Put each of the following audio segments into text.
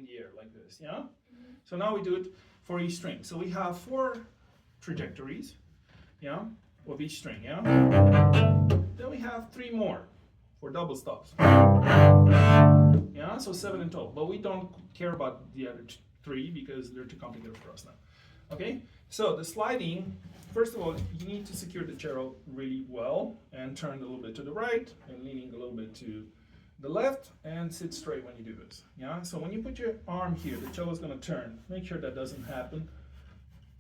in the air like this, yeah? So now we do it for each string. So we have 4 trajectories, yeah, of each string, yeah? Then we have 3 more for double stops. Yeah, so 7 in total. But we don't care about the other 3 because they're too complicated for us now. Okay, so the sliding, first of all, you need to secure the cello really well and turn a little bit to the right and leaning a little bit to the left and sit straight when you do this. Yeah, so when you put your arm here, the cello is going to turn. Make sure that doesn't happen.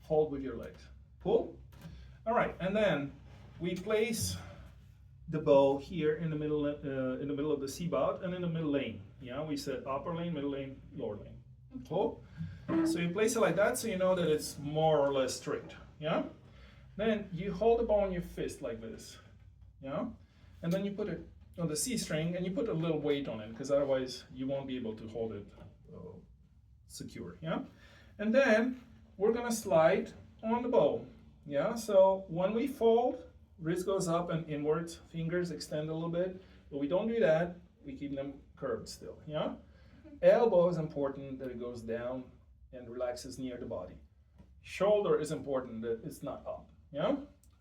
Hold with your legs. Pull. All right, and then we place the bow here in the middle of the C bout and in the middle lane. Yeah, we said upper lane, middle lane, lower lane. Pull. So you place it like that so you know that it's more or less straight. Yeah. Then you hold the bow in your fist like this. Yeah. And then you put it on the C string and you put a little weight on it because otherwise you won't be able to hold it secure. Yeah. And then we're gonna slide on the bow. Yeah. So when we fold, wrist goes up and inwards, fingers extend a little bit, but we don't do that. We keep them curved still. Yeah. Elbow is important that it goes down and relaxes near the body. Shoulder is important that it's not up. Yeah.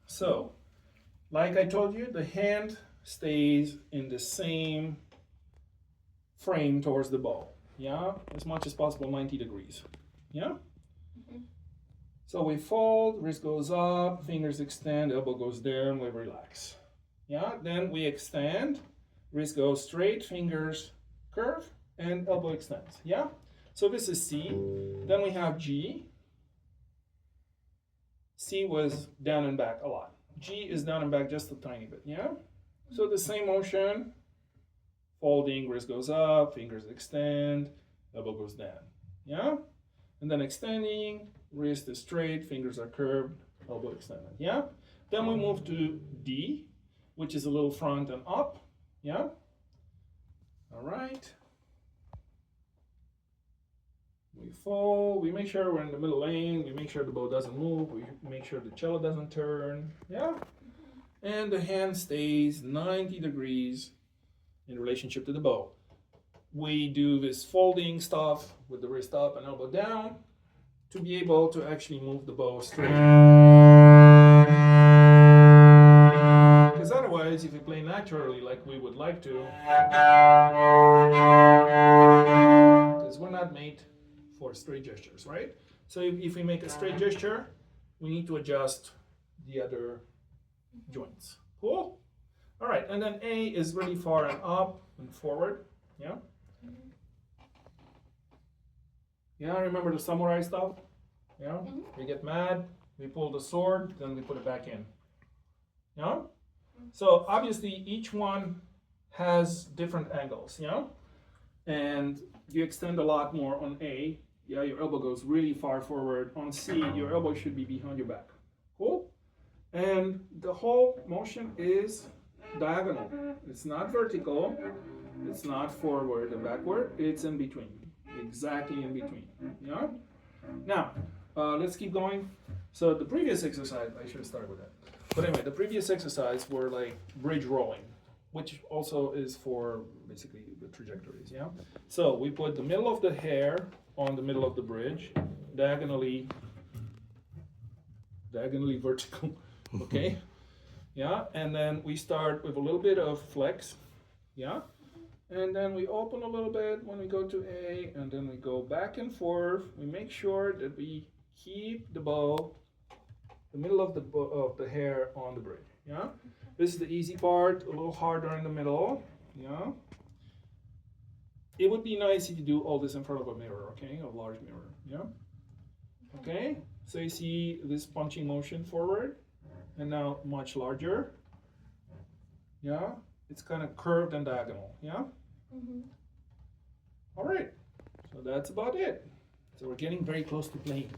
So, like I told you, the hand stays in the same frame towards the bow. Yeah, as much as possible, 90 degrees. Yeah. So we fold, wrist goes up, fingers extend, elbow goes down, we relax. Yeah. Then we extend, wrist goes straight, fingers curve, and elbow extends. Yeah. So this is C. Then we have G. C was down and back a lot. G is down and back just a tiny bit. Yeah. So the same motion. Folding, wrist goes up, fingers extend, elbow goes down. Yeah. And then extending, wrist is straight, fingers are curved, elbow extended. Yeah. Then we move to D, which is a little front and up. Yeah. All right. We fold, we make sure we're in the middle lane, we make sure the bow doesn't move, we make sure the cello doesn't turn, yeah? And the hand stays 90 degrees in relationship to the bow. We do this folding stuff with the wrist up and elbow down to be able to actually move the bow straight. Because otherwise, if you play naturally like we would like to, because we're not made for straight gestures, right? So if we make a straight gesture, we need to adjust the other joints. Cool? All right, and then A is really far and up and forward. Yeah? Yeah, remember the samurai stuff? Yeah? We get mad, we pull the sword, then we put it back in. Yeah? So obviously each one has different angles, yeah? And you extend a lot more on A. Yeah, your elbow goes really far forward. On C, your elbow should be behind your back. Cool? And the whole motion is diagonal. It's not vertical. It's not forward and backward. It's in between. Exactly in between. Yeah? Now, let's keep going. So the previous exercise, I should start with that. But anyway, the previous exercise were like bridge rolling, which also is for basically the trajectories, yeah? So we put the middle of the hair on the middle of the bridge, diagonally vertical, okay? Yeah, and then we start with a little bit of flex, yeah? And then we open a little bit when we go to A, and then we go back and forth. We make sure that we keep the bow, the middle of the hair on the bridge, yeah? This is the easy part, a little harder in the middle, yeah? It would be nice if you do all this in front of a mirror, okay? A large mirror, yeah? Okay, so you see this punching motion forward, and now much larger, yeah? It's kind of curved and diagonal, yeah? All right, so that's about it. So we're getting very close to playing.